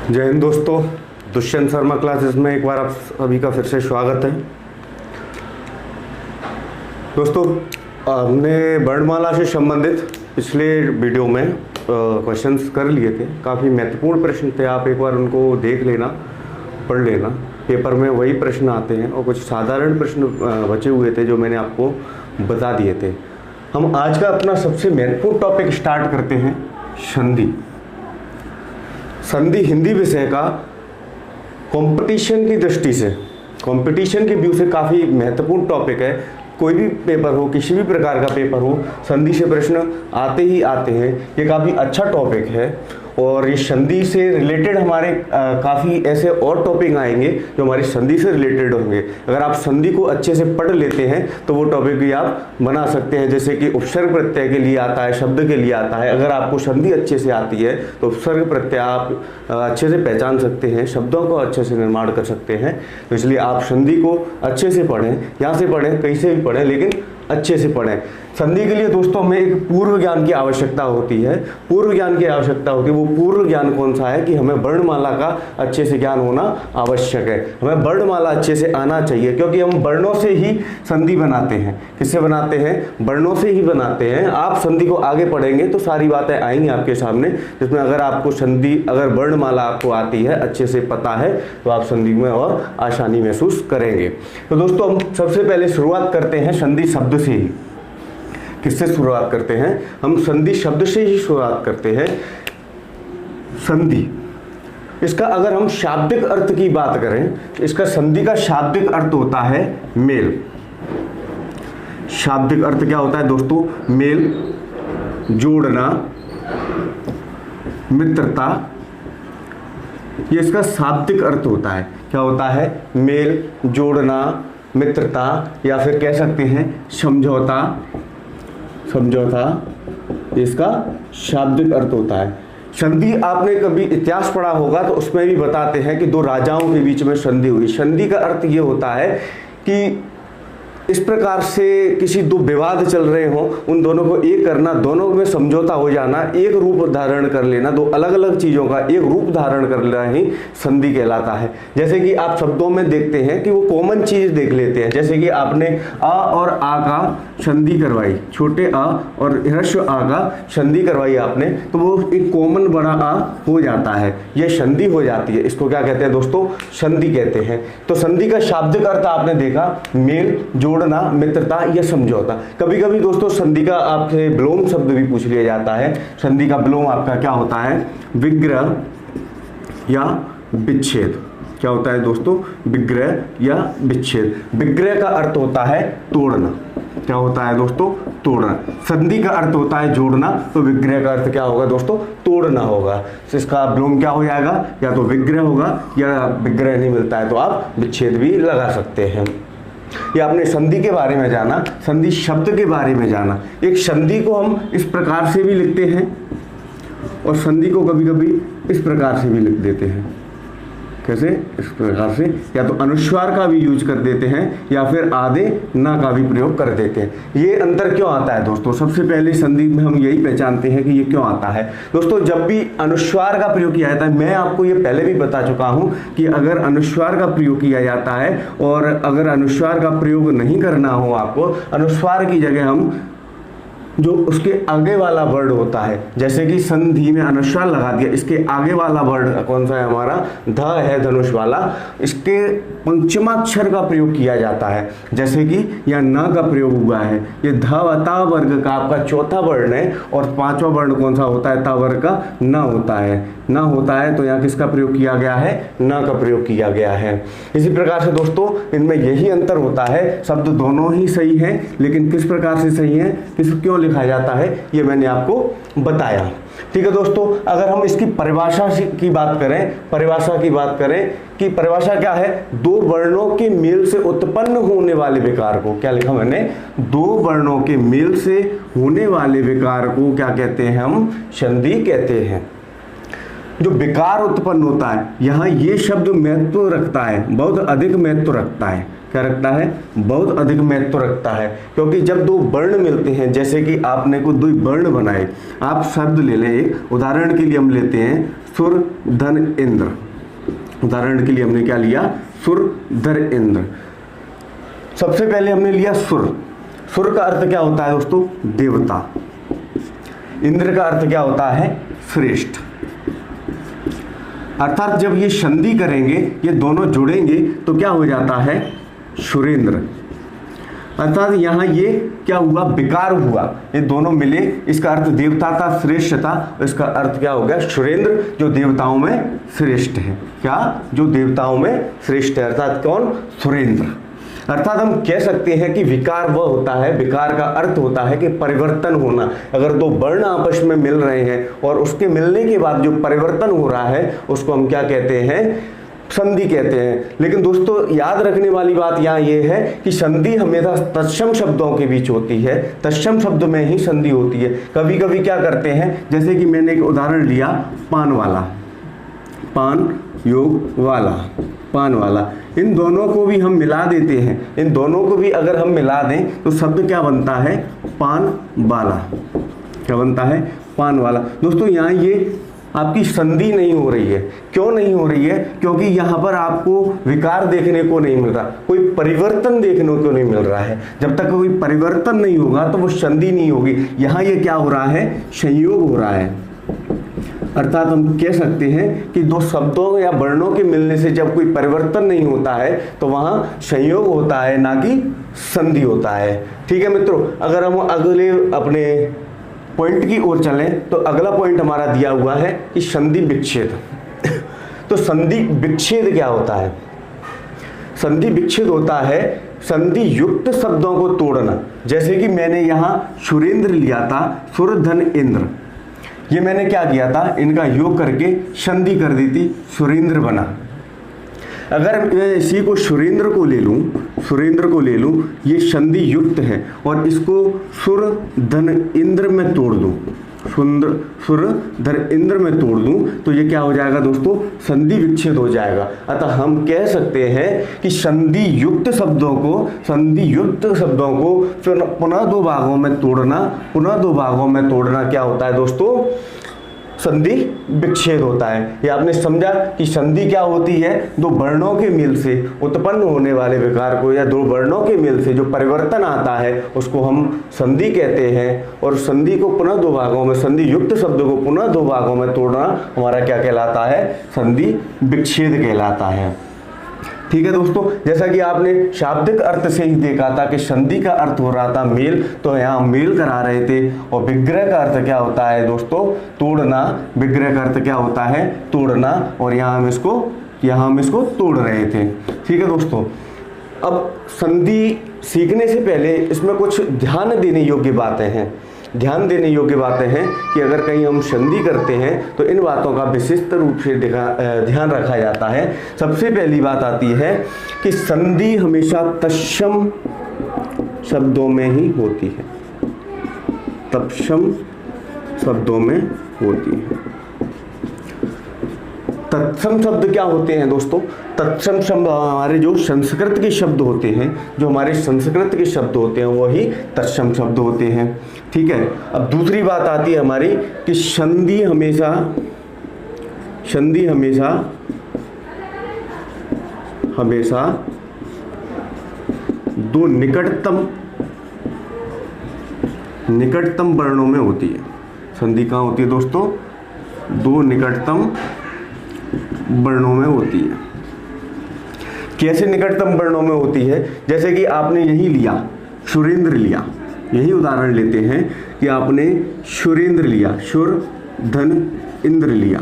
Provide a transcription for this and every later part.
जय हिंद दोस्तों, दुष्यंत शर्मा क्लासेस में एक बार आप सभी का फिर से स्वागत है। दोस्तों, हमने वर्णमाला से संबंधित पिछले वीडियो में क्वेश्चंस कर लिए थे। काफ़ी महत्वपूर्ण प्रश्न थे, आप एक बार उनको देख लेना, पढ़ लेना। पेपर में वही प्रश्न आते हैं और कुछ साधारण प्रश्न बचे हुए थे जो मैंने आपको बता दिए थे। हम आज का अपना सबसे महत्वपूर्ण टॉपिक स्टार्ट करते हैं, संधि। संधि हिंदी विषय का कंपटीशन की दृष्टि से, कंपटीशन के व्यू से काफ़ी महत्वपूर्ण टॉपिक है। कोई भी पेपर हो, किसी भी प्रकार का पेपर हो, संधि से प्रश्न आते ही आते हैं। ये काफ़ी अच्छा टॉपिक है और ये संधि से रिलेटेड हमारे काफ़ी ऐसे और टॉपिक आएंगे जो हमारी संधि से रिलेटेड होंगे। अगर आप संधि को अच्छे से पढ़ लेते हैं तो वो टॉपिक भी आप बना सकते हैं। जैसे कि उपसर्ग प्रत्यय के लिए आता है, शब्द के लिए आता है। अगर आपको संधि अच्छे से आती है तो उपसर्ग प्रत्यय आप अच्छे से पहचान सकते हैं, शब्दों को अच्छे से निर्माण कर सकते हैं। तो इसलिए आप संधि को अच्छे से पढ़ें, यहाँ से पढ़ें, कहीं से भी पढ़ें, लेकिन अच्छे से पढ़ें। संधि के लिए दोस्तों हमें एक पूर्व ज्ञान की आवश्यकता होती है। पूर्व ज्ञान की आवश्यकता होती है। वो पूर्व ज्ञान कौन सा है कि हमें वर्णमाला का अच्छे से ज्ञान होना आवश्यक है। हमें वर्णमाला अच्छे से आना चाहिए, क्योंकि हम वर्णों से ही संधि बनाते हैं। किससे बनाते हैं? वर्णों से ही बनाते हैं। आप संधि को आगे पढ़ेंगे तो सारी बातें आएंगी आपके सामने, जिसमें अगर आपको संधि, अगर वर्णमाला आपको आती है, अच्छे से पता है, तो आप संधि में और आसानी महसूस करेंगे। तो दोस्तों, हम सबसे पहले शुरुआत करते हैं संधि शब्द से ही। किससे शुरुआत करते हैं? हम संधि शब्द से ही शुरुआत करते हैं। संधि, इसका अगर हम शाब्दिक अर्थ की बात करें, इसका संधि का शाब्दिक अर्थ होता है मेल। शाब्दिक अर्थ क्या होता है दोस्तों? मेल, जोड़ना, मित्रता, ये इसका शाब्दिक अर्थ होता है। क्या होता है? मेल, जोड़ना, मित्रता, या फिर कह सकते हैं समझौता। समझौता इसका शाब्दिक अर्थ होता है। संधि आपने कभी इतिहास पढ़ा होगा तो उसमें भी बताते हैं कि दो राजाओं के बीच में संधि हुई। संधि का अर्थ ये होता है कि इस प्रकार से किसी दो विवाद चल रहे हों, उन दोनों को एक करना, दोनों में समझौता हो जाना, एक रूप धारण कर लेना, दो अलग अलग चीज़ों का एक रूप धारण कर लेना ही संधि कहलाता है। जैसे कि आप शब्दों में देखते हैं कि वो कॉमन चीज़ देख लेते हैं। जैसे कि आपने अ और आ का संधि करवाई, छोटे अ और ह्रस्व आ का संधि करवाई आपने, तो वो एक कॉमन बड़ा आ हो जाता है, ये संधि हो जाती है। इसको क्या कहते हैं दोस्तों? संधि कहते हैं। तो संधि का शाब्दिक अर्थ आपने देखा, मेल, जोड़ना, मित्रता या समझौता। कभी कभी दोस्तों संधि का आपसे विलोम शब्द भी पूछ लिया जाता है। संधि का विलोम आपका क्या होता है? विग्रह या विच्छेद। क्या होता है दोस्तों? विग्रह या विच्छेद। विग्रह का अर्थ होता है तोड़ना। क्या होता है दोस्तों? तोड़ना। संधि का अर्थ होता है जोड़ना, तो विग्रह का अर्थ क्या होगा दोस्तों? तोड़ना होगा। तो इसका विलोम क्या हो जाएगा? या तो विग्रह होगा, या विग्रह नहीं मिलता है तो आप विच्छेद भी लगा सकते हैं। ये आपने संधि के बारे में जाना, संधि शब्द के बारे में जाना। एक संधि को हम इस प्रकार से भी लिखते हैं और संधि को कभी कभी इस प्रकार से भी लिख देते हैं। कैसे? इस प्रकार से, या तो अनुस्वार का भी यूज कर देते हैं या फिर आधे ना का भी प्रयोग कर देते हैं। ये अंतर क्यों आता है दोस्तों? सबसे पहले संधि में हम यही पहचानते हैं कि ये क्यों आता है। दोस्तों, जब भी अनुस्वार का प्रयोग किया जाता है, मैं आपको ये पहले भी बता चुका हूं कि अगर अनुस्वार का प्रयोग किया जाता है और अगर अनुस्वार का प्रयोग नहीं करना हो आपको, अनुस्वार की जगह हम जो उसके आगे वाला वर्ड होता है, जैसे कि संधि में अनुस्वार लगा दिया, इसके आगे वाला वर्ड कौन सा है? हमारा ध है, धनुष वाला। इसके पंचमाक्षर का प्रयोग किया जाता है, जैसे कि यहाँ न का प्रयोग हुआ है। ये ध ता वर्ग का आपका चौथा वर्ण है और पांचवा वर्ण कौन सा होता है? ता वर्ग का न होता है। न होता है तो यहाँ किसका प्रयोग किया गया है? न का प्रयोग किया गया है। इसी प्रकार से दोस्तों इनमें यही अंतर होता है। शब्द दोनों ही सही हैं, लेकिन किस प्रकार से सही है, किसको लिखा जाता है, ये मैंने आपको बताया। ठीक है दोस्तों, अगर हम इसकी परिभाषा की बात करें, परिभाषा की बात करें कि परिभाषा क्या है? दो वर्णों के मेल से उत्पन्न होने वाले विकार को, क्या लिखा मैंने? दो वर्णों के मेल से होने वाले विकार को क्या कहते हैं? हम संधि कहते हैं। जो विकार उत्पन्न होता है, यहाँ ये शब्द महत्व रखता है, बहुत अधिक महत्व रखता है। क्या रखता है? बहुत अधिक महत्व रखता है, क्योंकि जब दो वर्ण मिलते हैं, जैसे कि आपने को दो वर्ण बनाए, आप शब्द ले लें, एक उदाहरण के लिए हम लेते हैं सुर धन इंद्र। उदाहरण के लिए हमने क्या लिया, सुर धर इंद्र। सबसे पहले हमने लिया सुर। सुर का अर्थ क्या होता है दोस्तों, देवता। इंद्र का अर्थ क्या होता है, श्रेष्ठ। अर्थात जब ये संधि करेंगे, ये दोनों जुड़ेंगे तो क्या हो जाता है, सुरेंद्र। अर्थात यहाँ ये क्या हुआ, विकार हुआ, ये दोनों मिले, इसका अर्थ देवता था, श्रेष्ठ था, इसका अर्थ क्या हो गया, सुरेंद्र, जो देवताओं में श्रेष्ठ है। क्या, जो देवताओं में श्रेष्ठ है, अर्थात कौन, सुरेंद्र। अर्थात हम कह सकते हैं कि विकार वह होता है, विकार का अर्थ होता है कि परिवर्तन होना। अगर दो वर्ण आपस में मिल रहे हैं और उसके मिलने के बाद जो परिवर्तन हो रहा है उसको हम क्या कहते हैं, संधि कहते हैं। लेकिन दोस्तों याद रखने वाली बात यहाँ ये है कि संधि हमेशा तत्सम शब्दों के बीच होती है, तत्सम शब्द में ही संधि होती है। कभी कभी क्या करते हैं, जैसे कि मैंने एक उदाहरण लिया, पान वाला, पान योग वाला, पान वाला, इन दोनों को भी हम मिला देते हैं। इन दोनों को भी अगर हम मिला दें तो शब्द क्या बनता है, पान वाला। क्या बनता है, पान वाला। दोस्तों यहाँ ये आपकी संधि नहीं हो रही है। क्यों नहीं हो रही है, क्योंकि यहाँ पर आपको विकार देखने को नहीं मिल रहा, कोई परिवर्तन देखने को नहीं मिल रहा है। जब तक कोई परिवर्तन नहीं होगा तो वो संधि नहीं होगी। यहाँ ये क्या हो रहा है, संयोग हो रहा है। अर्थात हम कह सकते हैं कि दो शब्दों या वर्णों के मिलने से जब कोई परिवर्तन नहीं होता है तो वहाँ संयोग होता है, ना कि संधि होता है। ठीक है मित्रों, अगर हम अगले अपने पॉइंट की ओर चलें तो अगला पॉइंट हमारा दिया हुआ है कि संधि विच्छेद। तो संधि विच्छेद क्या होता है, संधि विच्छेद होता है संधि युक्त शब्दों को तोड़ना। जैसे कि मैंने यहाँ सुरेंद्र लिया था, सुर धन इंद्र, ये मैंने क्या किया था, इनका योग करके संधि कर दी थी, सुरेंद्र बना। अगर मैं इसी को सुरेंद्र को ले लूँ, सुरेंद्र को ले लूँ, ये संधि युक्त है और इसको सुर धन इंद्र में तोड़ दूँ, सुर धर इंद्र में तोड़ दूं तो ये क्या हो जाएगा दोस्तों, संधि विच्छेद हो जाएगा। अतः हम कह सकते हैं कि संधि युक्त शब्दों को फिर पुनः दो भागों में तोड़ना, पुनः दो भागों में तोड़ना क्या होता है दोस्तों, संधि विच्छेद होता है। ये आपने समझा कि संधि क्या होती है, दो वर्णों के मेल से उत्पन्न होने वाले विकार को या दो वर्णों के मेल से जो परिवर्तन आता है उसको हम संधि कहते हैं। और संधि को पुनः दो भागों में, संधि युक्त शब्द को पुनः दो भागों में तोड़ना हमारा क्या कहलाता है, संधि विच्छेद कहलाता है। ठीक है दोस्तों, जैसा कि आपने शाब्दिक अर्थ से ही देखा था कि संधि का अर्थ हो रहा था मेल, तो यहाँ मेल करा रहे थे। और विग्रह का अर्थ क्या होता है दोस्तों, तोड़ना। विग्रह का अर्थ क्या होता है, तोड़ना। और यहाँ हम इसको तोड़ रहे थे। ठीक है दोस्तों, अब संधि सीखने से पहले इसमें कुछ ध्यान देने योग्य बातें हैं। ध्यान देने योग्य बातें हैं कि अगर कहीं हम संधि करते हैं तो इन बातों का विशिष्ट रूप से ध्यान रखा जाता है। सबसे पहली बात आती है कि संधि हमेशा तत्सम शब्दों में ही होती है, तत्सम शब्दों में होती है। तत्सम शब्द क्या होते हैं दोस्तों, तत्सम शब्द हमारे जो संस्कृत के शब्द होते हैं, जो हमारे संस्कृत के शब्द होते हैं वही तत्सम शब्द होते हैं। ठीक है, अब दूसरी बात आती है हमारी कि संधि हमेशा दो निकटतम वर्णों में होती है। संधि कहाँ होती है दोस्तों, दो निकटतम वर्णों में होती है। कैसे निकटतम वर्णों में होती है, जैसे कि आपने यही लिया, सुरेंद्र लिया, यही उदाहरण लेते हैं कि आपने सुरेंद्र लिया, सुर धन इंद्र लिया।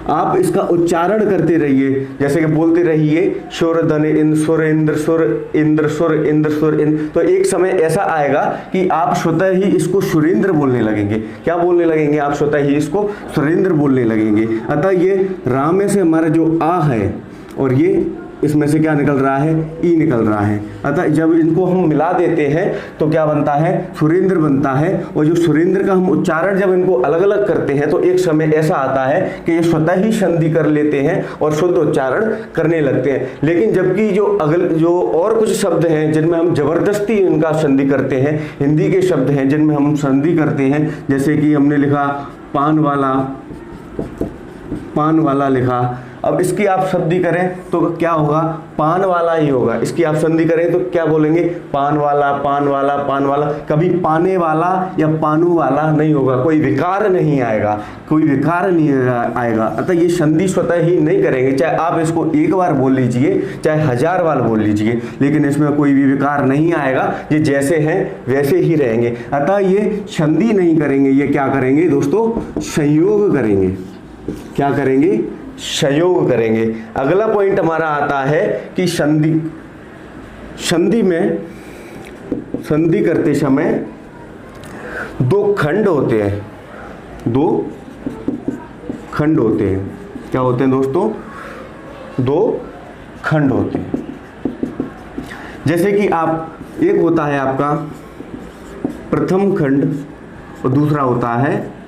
आप इसका उच्चारण करते रहिए, जैसे कि बोलते रहिए सुर धन इंद्र, सुर इंद्र, सुर इंद्र, सुर इंद्र, सुर इंद्र। तो एक समय ऐसा आएगा कि आप स्वतः ही इसको सुरेंद्र बोलने लगेंगे। क्या बोलने लगेंगे, आप स्वतः ही इसको सुरेंद्र बोलने लगेंगे। अतः ये राम में से हमारा जो आ है और ये इसमें से क्या निकल रहा है, ई निकल रहा है। अतः जब इनको हम मिला देते हैं तो क्या बनता है, सुरेंद्र बनता है। और जो सुरेंद्र का हम उच्चारण जब इनको अलग अलग करते हैं तो एक समय ऐसा आता है कि ये स्वतः ही संधि कर लेते हैं और शुद्ध उच्चारण करने लगते हैं। लेकिन जबकि जो और कुछ शब्द हैं जिनमें हम जबरदस्ती इनका संधि करते हैं, हिंदी के शब्द हैं जिनमें हम संधि करते हैं, जैसे कि हमने लिखा पान वाला, पान वाला लिखा। अब इसकी आप संधि करें तो क्या होगा, पान वाला ही होगा। इसकी आप संधि करें तो क्या बोलेंगे, पान वाला, पान वाला, पान वाला। कभी पाने वाला या पानू वाला नहीं होगा, कोई विकार नहीं आएगा, कोई विकार नहीं आएगा। अतः ये संधि स्वतः ही नहीं करेंगे, चाहे आप इसको एक बार बोल लीजिए चाहे 1000 बार बोल लीजिए, लेकिन इसमें कोई भी विकार नहीं आएगा, ये जैसे हैं वैसे ही रहेंगे। अतः ये संधि नहीं करेंगे, ये क्या करेंगे दोस्तों, संयोग करेंगे। क्या करेंगे, संयोग करेंगे। अगला पॉइंट हमारा आता है कि संधि में, संधि करते समय 2 खंड होते हैं, 2 खंड होते हैं। क्या होते हैं दोस्तों, 2 खंड होते हैं। जैसे कि आप, एक होता है आपका प्रथम खंड और दूसरा होता है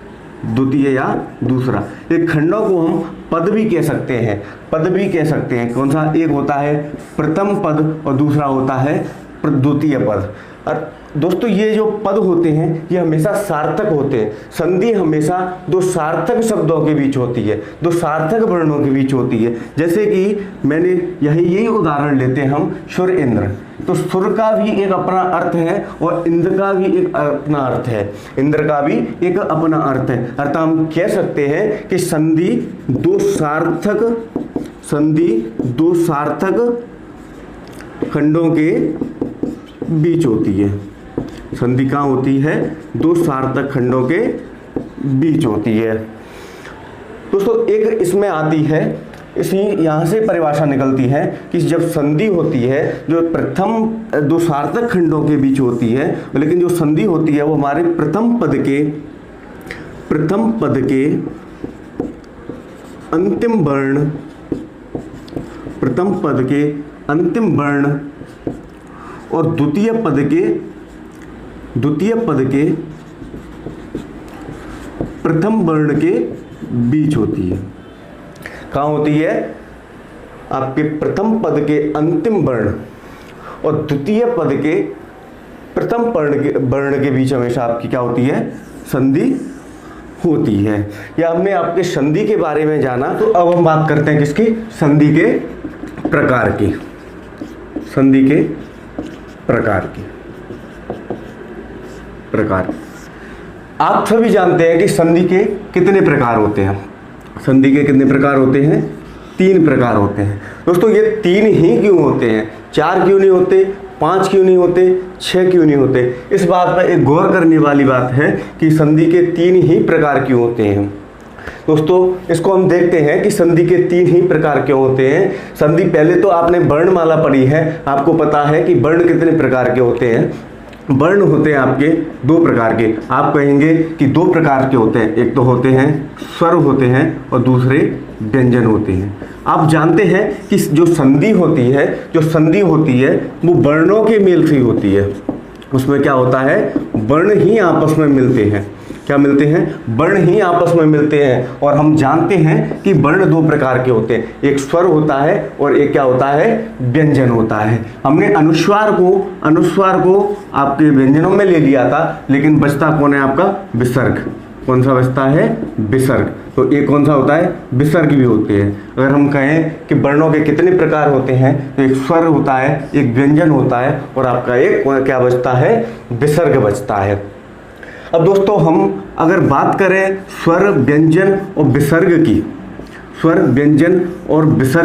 द्वितीय या दूसरा। एक खंडों को हम पद भी कह सकते हैं, पद भी कह सकते हैं। कौन सा, एक होता है प्रथम पद और दूसरा होता है द्वितीय पद। और दोस्तों ये जो पद होते हैं ये हमेशा सार्थक होते हैं। संधि हमेशा 2 सार्थक शब्दों के बीच होती है, 2 सार्थक वर्णों के बीच होती है। जैसे कि मैंने यही उदाहरण लेते हैं हम, सुर इंद्र। तो सुर का भी एक अपना अर्थ है और इंद्र का भी एक अपना अर्थ है, इंद्र का भी एक अपना अर्थ है। अर्थात हम कह सकते हैं कि संधि 2 सार्थक खंडों के बीच होती है। संधि कहाँ होती है, 2 सार्थक खंडों के बीच होती है। दोस्तों एक इसमें आती है, इसी यहाँ से परिभाषा निकलती है कि जब संधि होती है जो प्रथम 2 सार्थक खंडों के बीच होती है, लेकिन जो संधि होती है वो हमारे प्रथम पद के अंतिम वर्ण, प्रथम पद के अंतिम वर्ण और द्वितीय पद के प्रथम वर्ण के बीच होती है। कहाँ होती है, आपके प्रथम पद के अंतिम वर्ण और द्वितीय पद के प्रथम वर्ण के बीच हमेशा आपकी क्या होती है, संधि होती है। या हमने आपके संधि के बारे में जाना, तो अब हम बात करते हैं किसकी, संधि के प्रकार की। संधि के प्रकार आप सभी जानते हैं कि संधि के कितने प्रकार होते हैं। संधि के कितने प्रकार होते हैं, 3 प्रकार होते हैं। दोस्तों ये 3 ही क्यों होते हैं, 4 क्यों नहीं होते, 5 क्यों नहीं होते, 6 क्यों नहीं होते? इस बात पर एक गौर करने वाली बात है कि संधि के 3 ही प्रकार क्यों होते हैं। दोस्तों इसको हम देखते हैं कि संधि के 3 ही प्रकार क्यों होते हैं। संधि, पहले तो आपने वर्णमाला पढ़ी है, आपको पता है कि वर्ण कितने प्रकार के होते हैं। वर्ण होते हैं आपके 2 प्रकार के। आप कहेंगे कि 2 प्रकार के होते हैं, एक तो होते हैं स्वर होते हैं और दूसरे व्यंजन होते हैं। आप जानते हैं कि जो संधि होती है वो वर्णों के मेल से होती है। उसमें क्या होता है, वर्ण ही आपस में मिलते हैं। क्या मिलते हैं, वर्ण ही आपस में मिलते हैं। और हम जानते हैं कि वर्ण 2 प्रकार के होते हैं, एक स्वर होता है और एक क्या होता है, व्यंजन होता है। हमने अनुस्वार को आपके व्यंजनों में ले लिया था, लेकिन बचता कौन है आपका, विसर्ग। कौन सा बचता है, विसर्ग। तो एक कौन सा होता है, विसर्ग भी होते हैं। अगर हम कहें कि वर्णों के कितने प्रकार होते हैं, तो एक स्वर होता है, एक व्यंजन होता है और आपका एक क्या बचता है, विसर्ग बचता है। अब दोस्तों हम अगर बात करें स्वर व्यंजन और विसर्ग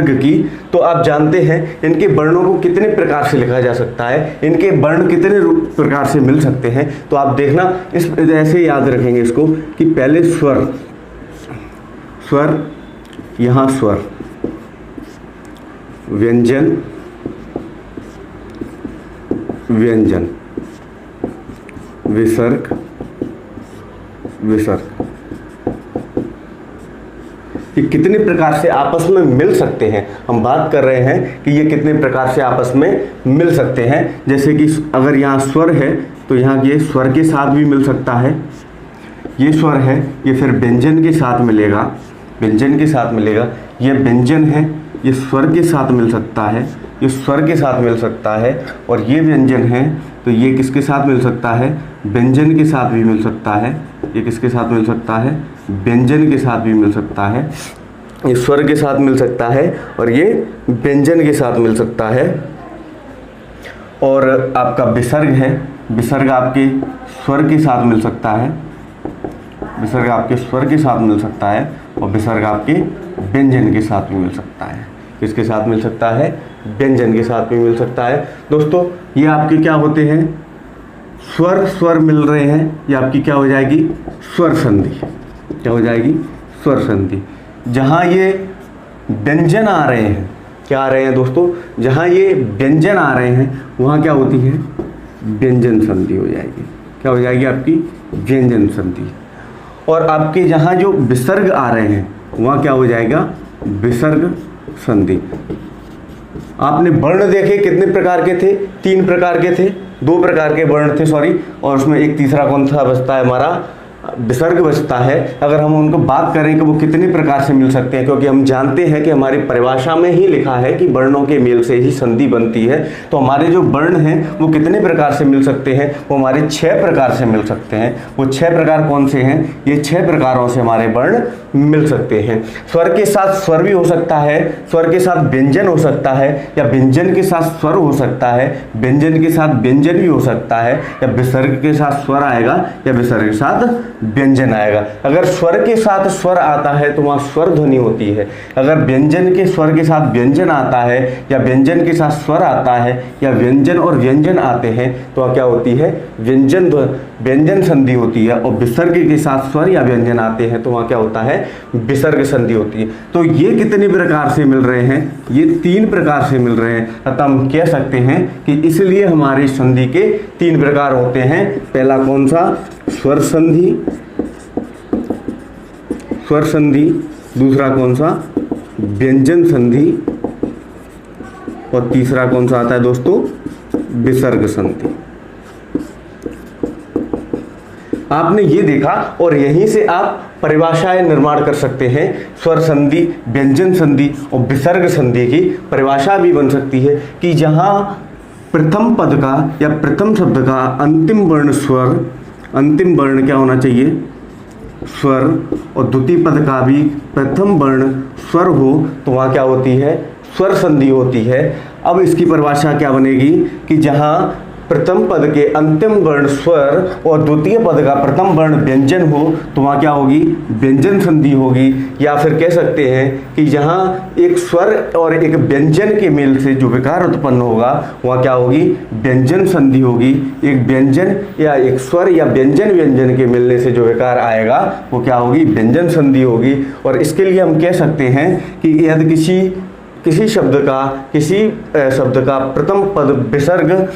की, तो आप जानते हैं इनके वर्णों को कितने प्रकार से लिखा जा सकता है, इनके वर्ण कितने प्रकार से मिल सकते हैं। तो आप देखना, इस ऐसे याद रखेंगे इसको कि पहले स्वर, यहाँ स्वर, व्यंजन, विसर्ग। ये कितने प्रकार से आपस में मिल सकते हैं, हम बात कर रहे हैं कि ये कितने प्रकार से आपस में मिल सकते हैं। जैसे कि अगर यहाँ स्वर है तो यहाँ ये स्वर के साथ भी मिल सकता है, ये स्वर है, ये फिर व्यंजन के साथ मिलेगा, ये व्यंजन है, ये स्वर के साथ मिल सकता है, ये स्वर के साथ मिल सकता है। और ये व्यंजन है तो ये किसके साथ मिल सकता है, व्यंजन के साथ भी मिल सकता है। ये किसके साथ मिल सकता है, व्यंजन के साथ भी मिल सकता है। ये स्वर के साथ मिल सकता है और ये व्यंजन के साथ मिल सकता है। और आपका विसर्ग है, विसर्ग आपके स्वर के साथ मिल सकता है, विसर्ग आपके स्वर के साथ मिल सकता है और विसर्ग आपके व्यंजन के साथ भी मिल सकता है। किसके साथ मिल सकता है? व्यंजन के साथ भी मिल सकता है। दोस्तों ये आपके क्या होते हैं? स्वर स्वर मिल रहे हैं, ये आपकी क्या हो जाएगी? स्वर संधि। क्या हो जाएगी? स्वर संधि। जहाँ ये व्यंजन आ रहे हैं, क्या आ रहे हैं दोस्तों? जहाँ ये व्यंजन आ रहे हैं वहाँ क्या होती है? व्यंजन संधि हो जाएगी। क्या हो जाएगी? आपकी व्यंजन संधि। और आपके जहाँ जो विसर्ग आ रहे हैं वहाँ क्या हो जाएगा? विसर्ग संधि। आपने वर्ण देखे कितने प्रकार के थे? 3 प्रकार के थे, 2 प्रकार के वर्ण थे सॉरी, और उसमें एक तीसरा कौन सा बचता है? हमारा विसर्ग बचता है। अगर हम उनको बात करें कि वो कितने प्रकार से मिल सकते हैं, क्योंकि हम जानते हैं कि हमारी परिभाषा में ही लिखा है कि वर्णों के मेल से ही संधि बनती है, तो हमारे जो वर्ण हैं वो कितने प्रकार से मिल सकते हैं? वो हमारे 6 प्रकार से मिल सकते हैं। वो 6 प्रकार कौन से हैं? ये 6 प्रकारों से हमारे वर्ण मिल सकते हैं। स्वर के साथ स्वर भी हो सकता है, स्वर के साथ व्यंजन हो सकता है, या व्यंजन के साथ स्वर हो सकता है, व्यंजन के साथ व्यंजन भी हो सकता है, या विसर्ग के साथ स्वर आएगा या विसर्ग के साथ व्यंजन आएगा। अगर स्वर के साथ स्वर आता है तो वहाँ स्वर ध्वनि होती है। अगर व्यंजन के स्वर के साथ व्यंजन आता है या व्यंजन के साथ स्वर आता है या व्यंजन और व्यंजन आते हैं तो वहाँ क्या होती है? व्यंजन संधि होती है। और विसर्ग के साथ स्वर या व्यंजन आते हैं तो वहाँ क्या होता है? विसर्ग संधि होती है। तो ये कितने प्रकार से मिल रहे हैं? ये 3 प्रकार से मिल रहे हैं। अतः हम कह सकते हैं कि इसलिए हमारी संधि के 3 प्रकार होते हैं। पहला कौन सा? स्वर संधि, स्वर संधि। दूसरा कौन सा? व्यंजन संधि। और तीसरा कौन सा आता है दोस्तों? विसर्ग संधि। आपने ये देखा और यहीं से आप परिभाषाएं निर्माण कर सकते हैं। स्वर संधि, व्यंजन संधि और विसर्ग संधि की परिभाषा भी बन सकती है कि जहां प्रथम पद का या प्रथम शब्द का अंतिम वर्ण स्वर, अंतिम वर्ण क्या होना चाहिए? स्वर, और द्वितीय पद का भी प्रथम वर्ण स्वर हो तो वहाँ क्या होती है? स्वर संधि होती है। अब इसकी परिभाषा क्या बनेगी कि जहाँ प्रथम पद के अंतिम वर्ण स्वर और द्वितीय पद का प्रथम वर्ण व्यंजन हो तो वहाँ क्या होगी? व्यंजन संधि होगी। या फिर कह सकते हैं कि जहाँ एक स्वर और एक व्यंजन के मेल से जो विकार उत्पन्न होगा वहाँ क्या होगी? व्यंजन संधि होगी। एक व्यंजन या एक स्वर या व्यंजन के मिलने से जो विकार आएगा वो क्या होगी? व्यंजन संधि होगी। और इसके लिए हम कह सकते हैं कि यदि किसी शब्द का प्रथम पद विसर्ग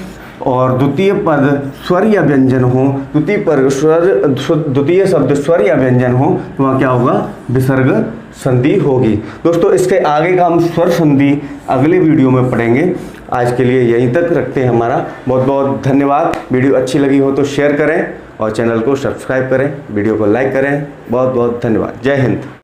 और द्वितीय पद स्वर या व्यंजन हो, द्वितीय शब्द स्वर या व्यंजन हो तो वहाँ क्या होगा? विसर्ग संधि होगी। दोस्तों इसके आगे का हम स्वर संधि अगले वीडियो में पढ़ेंगे। आज के लिए यहीं तक रखते हैं। हमारा बहुत बहुत धन्यवाद। वीडियो अच्छी लगी हो तो शेयर करें और चैनल को सब्सक्राइब करें, वीडियो को लाइक करें। बहुत बहुत धन्यवाद। जय हिंद।